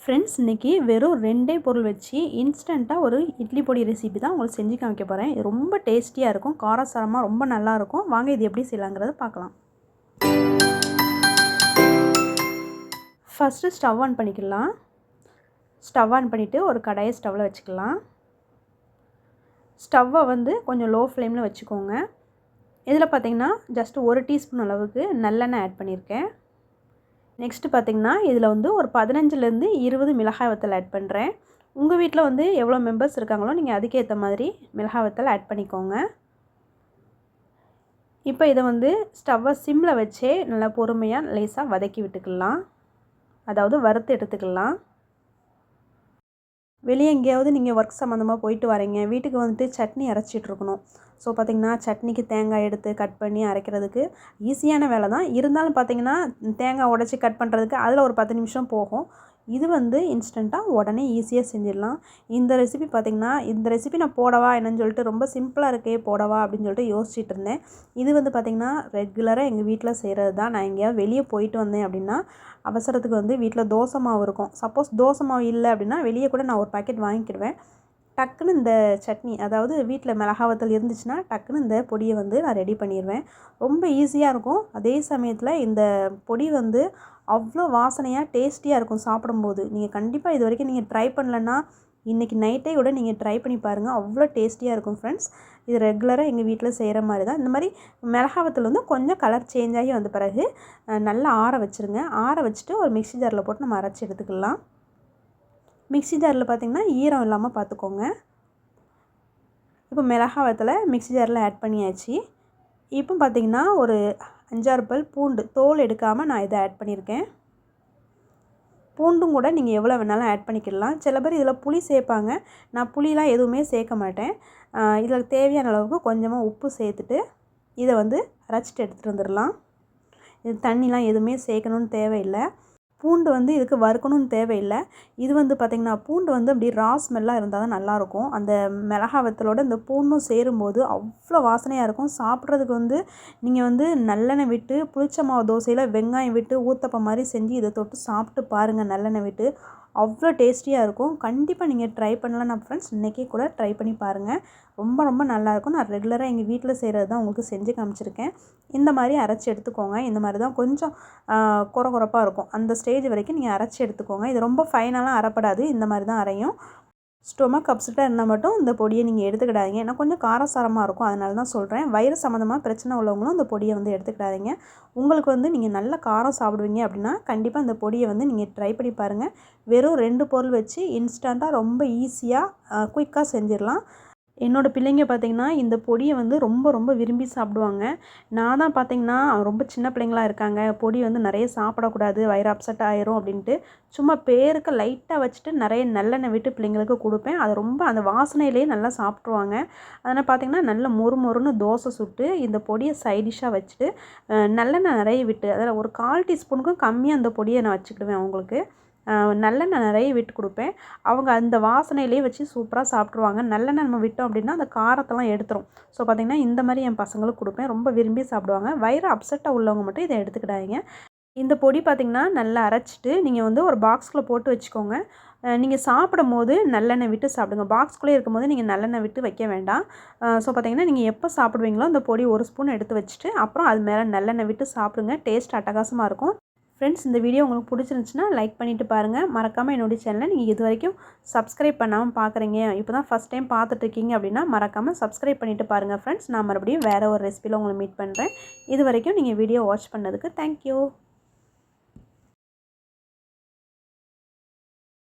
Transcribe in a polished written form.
Friends, இன்றைக்கி வெறும் 2 பொருள் வச்சு இன்ஸ்டண்ட்டாக ஒரு இட்லி பொடி ரெசிபி தான் உங்களுக்கு செஞ்சு காமிக்க போகிறேன். இது ரொம்ப டேஸ்டியாக இருக்கும், காரசாரமாக ரொம்ப நல்லாயிருக்கும். வாங்க இது எப்படி செய்யலாங்கிறத பார்க்கலாம். ஃபஸ்ட்டு ஸ்டவ் ஆன் பண்ணிக்கலாம். ஸ்டவ் ஆன் பண்ணிவிட்டு ஒரு கடாயை ஸ்டவ்வில் வச்சுக்கலாம். ஸ்டவ்வை கொஞ்சம் லோ ஃப்ளேமில் வச்சுக்கோங்க. இதில் பார்த்திங்கன்னா ஜஸ்ட் 1 டீஸ்பூன் அளவுக்கு நல்லெண்ணெய் ஆட் பண்ணியிருக்கேன். நெக்ஸ்ட்டு பார்த்திங்கன்னா இதில் ஒரு 15லேருந்து 20 மிளகாய் வத்தல் ஆட் பண்ணுறேன். உங்கள் வீட்டில் எவ்வளோ மெம்பர்ஸ் இருக்காங்களோ நீங்கள் அதுக்கேற்ற மாதிரி மிளகாய் வத்தல் ஆட் பண்ணிக்கோங்க. இப்போ இதை ஸ்டவ்வை சிம்மில் வச்சே நல்லா பொறுமையாக லேசாக வதக்கி விட்டுக்கலாம், அதாவது வறுத்து எடுத்துக்கலாம். வெளியே எங்கேயாவது நீங்கள் ஒர்க் சம்மந்தமாக போயிட்டு வரீங்க, வீட்டுக்கு சட்னி அரைச்சிட்ருக்கணும். ஸோ பார்த்திங்கன்னா சட்னிக்கு தேங்காய் எடுத்து கட் பண்ணி அரைக்கிறதுக்கு ஈஸியான வேலை தான். இருந்தாலும் பார்த்திங்கன்னா தேங்காய் உடச்சி கட் பண்ணுறதுக்கு அதில் ஒரு 10 நிமிஷம் போகும். இது இன்ஸ்டண்ட்டாக உடனே ஈஸியாக செஞ்சிடலாம். இந்த ரெசிபி பார்த்திங்கன்னா இந்த ரெசிபி நான் போடவா என்னன்னு சொல்லிட்டு ரொம்ப சிம்பிளாக இருக்கே போடவா அப்படின்னு சொல்லிட்டு யோசிச்சுட்டு இருந்தேன். இது பார்த்திங்கன்னா ரெகுலராக எங்கள் வீட்டில் செய்கிறது தான். நான் எங்கேயாவது வெளியே போயிட்டு வந்தேன் அப்படின்னா அவசரத்துக்கு வீட்டில் தோசை மாவு இருக்கும். சப்போஸ் தோசை மாவு இல்லை அப்படின்னா வெளியே கூட நான் ஒரு பாக்கெட் வாங்கிக்கிடுவேன். டக்குன்னு இந்த சட்னி, அதாவது வீட்டில் மிளகாய் வத்தல் இருந்துச்சுன்னா டக்குன்னு இந்த பொடியை நான் ரெடி பண்ணிடுவேன். ரொம்ப ஈஸியாக இருக்கும். அதே சமயத்தில் இந்த பொடி அவ்வளோ வாசனையாக டேஸ்டியாக இருக்கும் சாப்பிடும்போது. நீங்கள் கண்டிப்பாக இது வரைக்கும் நீங்கள் ட்ரை பண்ணலன்னா இன்றைக்கி நைட்டே கூட நீங்கள் ட்ரை பண்ணி பாருங்கள். அவ்வளோ டேஸ்டியாக இருக்கும் ஃப்ரெண்ட்ஸ். இது ரெகுலராக எங்கள் வீட்டில் செய்கிற மாதிரி தான். இந்த மாதிரி மிளகாய் வத்தல் கொஞ்சம் கலர் சேஞ்ச் ஆகி வந்த பிறகு நல்லா ஆற வச்சுருங்க. ஆற வச்சுட்டு ஒரு மிக்ஸி ஜாரில் போட்டு நம்ம அரைச்சி எடுத்துக்கலாம். மிக்ஸி ஜாரில் பார்த்திங்கன்னா ஈரம் இல்லாமல் பார்த்துக்கோங்க. இப்போ மிளகாய் வத்தலை மிக்ஸி ஜாரில் ஆட் பண்ணியாச்சு. இப்போ பார்த்திங்கன்னா ஒரு 5-6 பல் பூண்டு தோல் எடுக்காமல் நான் இதை ஆட் பண்ணியிருக்கேன். பூண்டும் கூட நீங்கள் எவ்வளோ வேணாலும் ஆட் பண்ணிக்கிடலாம். சில பேர் இதில் புளி சேர்ப்பாங்க. நான் புளிலாம் எதுவுமே சேர்க்க மாட்டேன். இதில் தேவையான அளவுக்கு கொஞ்சமாக உப்பு சேர்த்துட்டு இதை அரைச்சிட்டு எடுத்துகிட்டு வந்துடலாம். இது தண்ணிலாம் எதுவுமே சேர்க்கணுன்னு தேவையில்லை. பூண்டு இதுக்கு வறுக்கணும்னு தேவையில்லை. இது பார்த்திங்கன்னா பூண்டு அப்படி ரா ஸ்மெல்லாக இருந்தால் தான் நல்லாயிருக்கும். அந்த மிளகாய் வத்தலோடு இந்த பூண்டும் சேரும்போது அவ்வளோ வாசனையாக இருக்கும். சாப்பிட்றதுக்கு நீங்கள் நல்லெண்ணெய் விட்டு புளிச்ச மாவு தோசையில் வெங்காயம் விட்டு ஊத்தப்பம் மாதிரி செஞ்சு இதை தொட்டு சாப்பிட்டு பாருங்கள். நல்லெண்ணெய் விட்டு அவ்வளோ டேஸ்டியாக இருக்கும். கண்டிப்பாக நீங்கள் ட்ரை பண்ணலாம். நான் ஃப்ரெண்ட்ஸ் இன்றைக்கி கூட ட்ரை பண்ணி பாருங்கள். ரொம்ப ரொம்ப நல்லாயிருக்கும். நான் ரெகுலராக எங்கள் வீட்டில் செய்கிறது தான் உங்களுக்கு செஞ்சு காமிச்சிருக்கேன். இந்த மாதிரி அரைச்சி எடுத்துக்கோங்க. இந்த மாதிரி தான் கொஞ்சம் குறப்பாக இருக்கும். அந்த ஸ்டேஜ் வரைக்கும் நீங்கள் அரைச்சி எடுத்துக்கோங்க. இது ரொம்ப ஃபைனலாக அரைப்படாது. இந்த மாதிரி தான் அரையும். ஸ்டொமக் அப்செட்டாக இருந்தால் மட்டும் இந்த பொடியை நீங்கள் எடுத்துக்கிடாதீங்க. ஏன்னா கொஞ்சம் காரசாரமாக இருக்கும், அதனால தான் சொல்கிறேன். வயிறு சம்மந்தமாக பிரச்சனை உள்ளவங்களும் இந்த பொடியை எடுத்துக்கிடாதீங்க. உங்களுக்கு நீங்கள் நல்ல காரம் சாப்பிடுவீங்க அப்படின்னா கண்டிப்பாக இந்த பொடியை நீங்கள் ட்ரை பண்ணி பாருங்கள். வெறும் 2 பொருள் வச்சு இன்ஸ்டண்ட்டாக ரொம்ப ஈஸியாக குயிக்காக செஞ்சிடலாம். என்னோடய பிள்ளைங்க பார்த்திங்கன்னா இந்த பொடியை ரொம்ப ரொம்ப விரும்பி சாப்பிடுவாங்க. நான் தான் பார்த்திங்கன்னா ரொம்ப சின்ன பிள்ளைங்களாக இருக்காங்க, பொடி நிறைய சாப்பிடக்கூடாது, வயிறு அப்செட் ஆயிரும் அப்படின்ட்டு சும்மா பேருக்கு லைட்டாக வச்சுட்டு நிறைய நல்லெண்ணெய் விட்டு பிள்ளைங்களுக்கு கொடுப்பேன். அது ரொம்ப அந்த வாசனையிலேயே நல்லா சாப்பிட்ருவாங்க. அதனால் பார்த்திங்கன்னா நல்ல மொறுன்னு தோசை சுட்டு இந்த பொடியை சைடிஷ்ஷாக வச்சுட்டு நல்லெண்ணெய் நிறைய விட்டு, அதில் ஒரு 1/4 டீஸ்பூனுக்கும் கம்மியாக அந்த பொடியை நான் வச்சுக்கிடுவேன். அவங்களுக்கு நல்லெண்ணெய் நிறைய விட்டு கொடுப்பேன். அவங்க அந்த வாசனையிலே வச்சு சூப்பராக சாப்பிட்ருவாங்க. நல்லெண்ணெய் நம்ம விட்டோம் அப்படின்னா அந்த காரத்தெல்லாம் எடுத்துரும். ஸோ பார்த்திங்கன்னா இந்த மாதிரி என் பசங்களுக்கு கொடுப்பேன். ரொம்ப விரும்பி சாப்பிடுவாங்க. வயிறு அப்செட்டாக உள்ளவங்க மட்டும் இதை எடுத்துக்கிடாதீங்க. இந்த பொடி பார்த்திங்கன்னா நல்லா அரைச்சிட்டு நீங்கள் ஒரு பாக்ஸ்குள்ளே போட்டு வச்சுக்கோங்க. நீங்கள் சாப்பிடும்போது நல்லெண்ணெய் விட்டு சாப்பிடுங்க. பாக்ஸ்குள்ளே இருக்கும்போது நீங்கள் நல்லெண்ணெய் விட்டு வைக்க வேண்டாம். ஸோ பார்த்திங்கன்னா நீங்கள் எப்போ சாப்பிடுவீங்களோ அந்த பொடி 1 ஸ்பூன் எடுத்து வச்சுட்டு அப்புறம் அது மேலே நல்லெண்ணெய் விட்டு சாப்பிடுங்க. டேஸ்ட் அட்டகாசமாக இருக்கும். ஃப்ரெண்ட்ஸ், இந்த வீடியோ உங்களுக்கு பிடிச்சிருந்துச்சுன்னா லைக் பண்ணிவிட்டு பாருங்கள். மறக்காமல் என்னுடைய சேனலை நீங்கள் இது வரைக்கும் சப்ஸ்கிரைப் பண்ணாமல் பார்க்குறீங்க, இப்போ தான் ஃபஸ்ட் டைம் பார்த்துட்ருக்கீங்க அப்படின்னா மறக்காமல் சப்ஸ்கிரைப் பண்ணிவிட்டு பாருங்கள் ஃப்ரெண்ட்ஸ். நான் மறுபடியும் வேறு ஒரு ரெசிபியில் உங்களை மீட் பண்ணுறேன். இது வரைக்கும் நீங்கள் வீடியோ வாட்ச் பண்ணதுக்கு தேங்க்யூ.